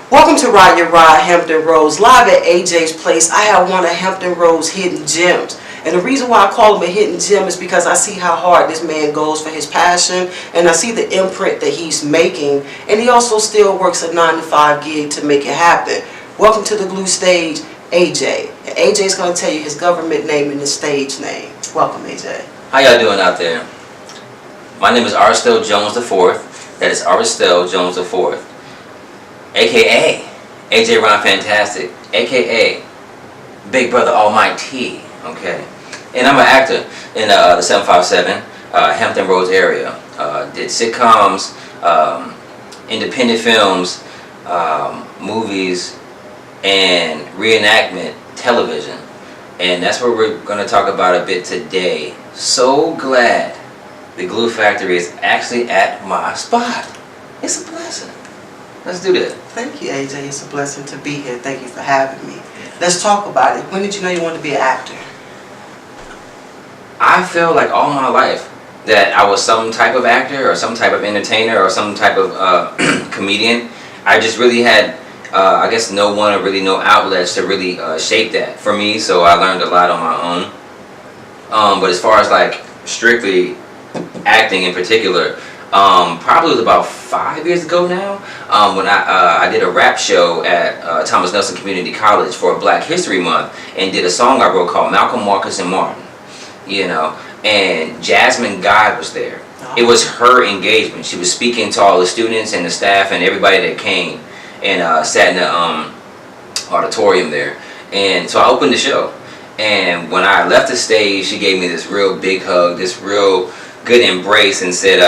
Welcome to Ride Your Ride, Hampton Roads, live at AJ's Place. I have one of Hampton Roads' hidden gems. And the reason why I call him a hidden gem is because I see how hard this man goes for his passion, and I see the imprint that he's making, and he also still works a 9-to-5 gig to make it happen. Welcome to the Glue stage, AJ. And AJ's going to tell you his government name and his stage name. Welcome, AJ. How y'all doing out there? My name is Aristel Jones IV. That is Aristel Jones IV. AKA AJ Ron Fantastic. AKA Big Brother Almighty. Okay. And I'm an actor in the 757 Hampton Roads area. Did sitcoms, independent films, movies, and reenactment television. And that's what we're going to talk about a bit today. So glad the Glue Factory is actually at my spot. It's a blessing. Let's do this. Thank you, AJ. It's a blessing to be here. Thank you for having me. Let's talk about it. When did you know you wanted to be an actor? I feel like all my life that I was some type of actor or some type of entertainer or some type of comedian. I just really had, I guess, no one or really no outlets to really shape that for me. So I learned a lot on my own. But as far as like strictly acting in particular, probably was about 5 years ago now, when I did a rap show at Thomas Nelson Community College for Black History Month and did a song I wrote called Malcolm, Marcus, and Martin, you know, and Jasmine Guy was there. It was her engagement. She was speaking to all the students and the staff and everybody that came and sat in the auditorium there. And so I opened the show, and when I left the stage, she gave me this real big hug, this real good embrace, and said,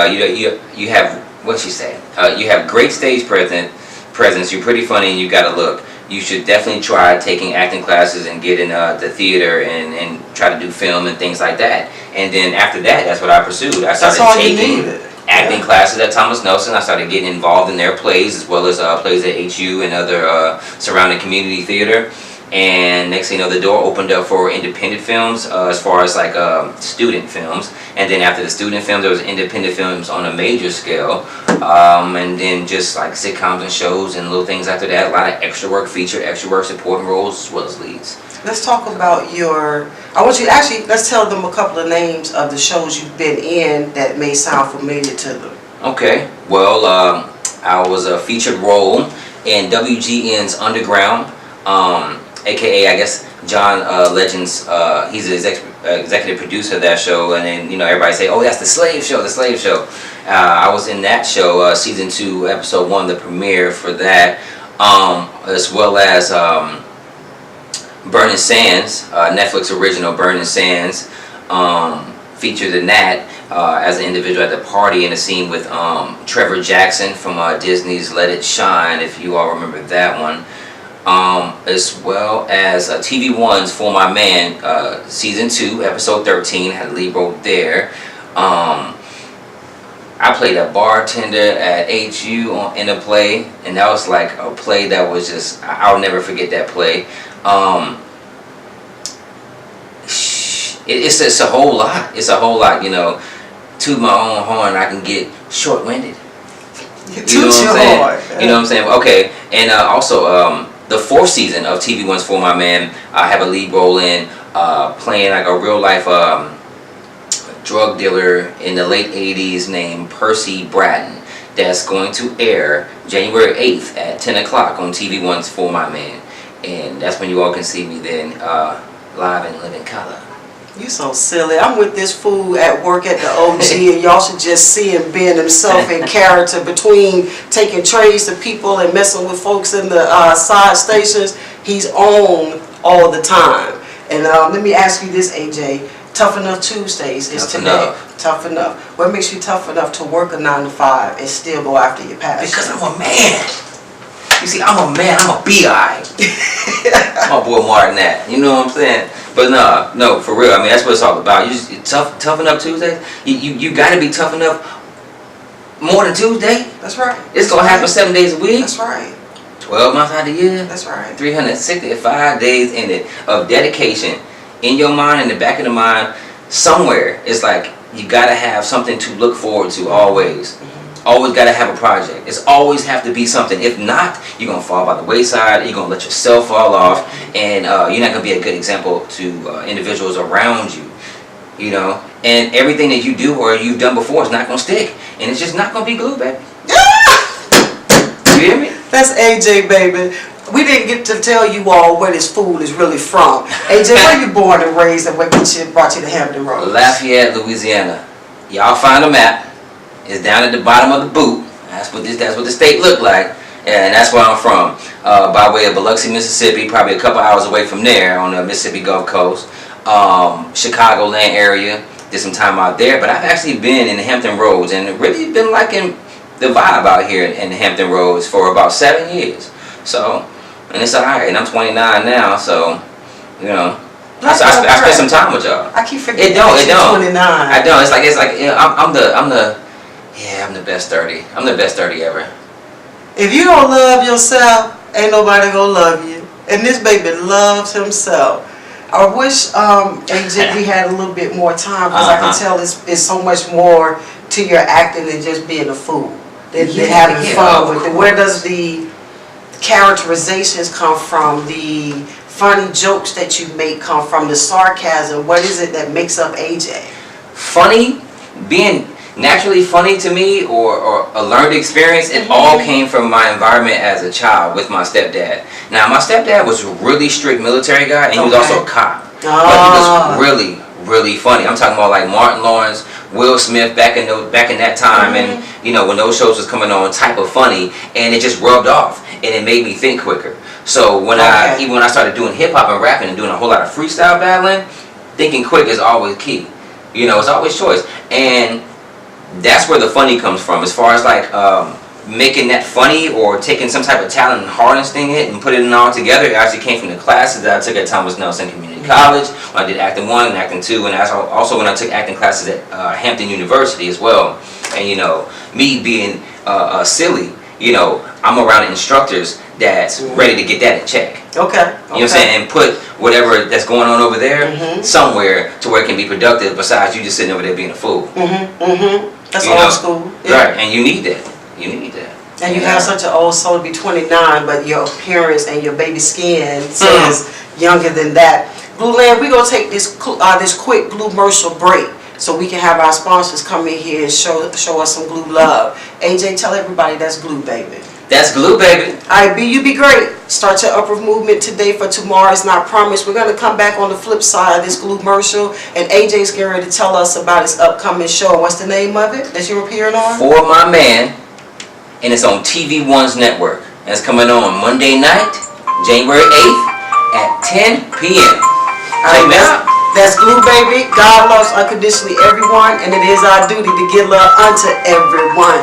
you have, what'd she say? You have great stage presence, you're pretty funny, and you got a look. You should definitely try taking acting classes and get in the theater and try to do film and things like that. And then after that, that's what I pursued. I started taking acting classes at Thomas Nelson. I started getting involved in their plays as well as plays at HU and other surrounding community theater. And next thing you know, the door opened up for independent films as far as like student films. And then after the student films, there was independent films on a major scale. And then just like sitcoms and shows and little things after that. A lot of extra work, feature, extra work, supporting roles as well as leads. Let's talk about your, I want you to actually, let's tell them a couple of names of the shows you've been in that may sound familiar to them. Okay, well, I was a featured role in WGN's Underground. AKA, I guess, John Legend's, he's the executive producer of that show, and then, you know, everybody say, oh, that's the Slave Show, the Slave Show. I was in that show, season 2, episode 1, the premiere for that, as well as Burning Sands, Netflix original Burning Sands, featured in that as an individual at the party in a scene with Trevor Jackson from Disney's Let It Shine, if you all remember that one. As well as TVONE's For My Man, season 2, episode 13, had a lead role there. I played a bartender at HU in a play, and that was like a play that was just, I'll never forget that play. It's a whole lot. It's a whole lot, you know. To my own horn, I can get short-winded. You know what I'm saying? You know what I'm saying? Okay, and also, the 4th season of TV1's For My Man, I have a lead role in playing like a real life drug dealer in the late 80s named Percy Bratton. That's going to air January 8th at 10 o'clock on TV1's For My Man. And that's when you all can see me then live and live in color. You so silly. I'm with this fool at work at the OG, and y'all should just see him being himself in character between taking trays to people and messing with folks in the side stations. He's on all the time. And let me ask you this, AJ. Tough Enough Tuesdays is today. Tough enough. What makes you tough enough to work a 9-to-5 and still go after your passion? Because I'm a man. You see, I'm a man. I'm a B.I. My boy Martin that. You know what I'm saying? But no, for real. I mean, that's what it's all about. You just tough enough Tuesdays. You got to be tough enough more than Tuesday. That's right. It's gonna happen 7 days a week. That's right. 12 months out of the year. That's right. 365 days in it of dedication in your mind, in the back of the mind, somewhere. It's like you got to have something to look forward to always. Always got to have a project. It's always have to be something. If not, you're going to fall by the wayside. You're going to let yourself fall off. And you're not going to be a good example to individuals around you. You know, and everything that you do or you've done before is not going to stick. And it's just not going to be glue, baby. You hear me? That's AJ, baby. We didn't get to tell you all where this food is really from. AJ, where you born and raised and what brought you to Hampton Roads? Lafayette, Louisiana. Y'all find a map. It's down at the bottom of the boot. That's what the state looked like. And that's where I'm from. By way of Biloxi, Mississippi, probably a couple hours away from there on the Mississippi Gulf Coast. Chicagoland area. Did some time out there. But I've actually been in the Hampton Roads and really been liking the vibe out here in the Hampton Roads for about 7 years. So, and it's alright. And I'm 29 now, so, you know. I spent some time with y'all. I keep forgetting. It don't. 29. I don't. It's like you know, I'm the best 30. I'm the best 30 ever. If you don't love yourself, ain't nobody gonna love you. And this baby loves himself. I wish AJ we had a little bit more time because I can tell it's so much more to your acting than just being a fool. Than having fun with it. Where does the characterizations come from? The funny jokes that you make come from? The sarcasm? What is it that makes up AJ? Funny, being naturally funny to me or a learned experience, it all came from my environment as a child with my stepdad. Now my stepdad was a really strict military guy and he was also a cop. But he was really, really funny. I'm talking about like Martin Lawrence, Will Smith back in that time, and you know when those shows was coming on, type of funny, and it just rubbed off and it made me think quicker. So when even when I started doing hip hop and rapping and doing a whole lot of freestyle battling, thinking quick is always key. You know, it's always choice, and that's where the funny comes from. As far as like making that funny or taking some type of talent and harnessing it and putting it all together, it actually came from the classes that I took at Thomas Nelson Community College, when I did acting 1 and acting 2, and also when I took acting classes at Hampton University as well. And you know, me being silly, you know, I'm around instructors that's ready to get that in check. Okay. You know what I'm saying? And put whatever that's going on over there somewhere to where it can be productive besides you just sitting over there being a fool. That's old school. Right, and you need that. You need that. And you have such an old soul to be 29, but your appearance and your baby skin says younger than that. GLUEland, we're going to take this quick GLUEmercial break so we can have our sponsors come in here and show us some glue love. AJ, tell everybody that's glue, baby. That's glue, baby. Alright, B, you be great. Start your upward movement today for tomorrow is not promised. We're going to come back on the flip side of this GLUEmercial, and AJ's getting ready to tell us about his upcoming show. What's the name of it that you're appearing on? For My Man, and it's on TVONE's network. And it's coming on Monday night, January 8th at 10 p.m. Check me out. That's glue, baby. God loves unconditionally everyone, and it is our duty to give love unto everyone.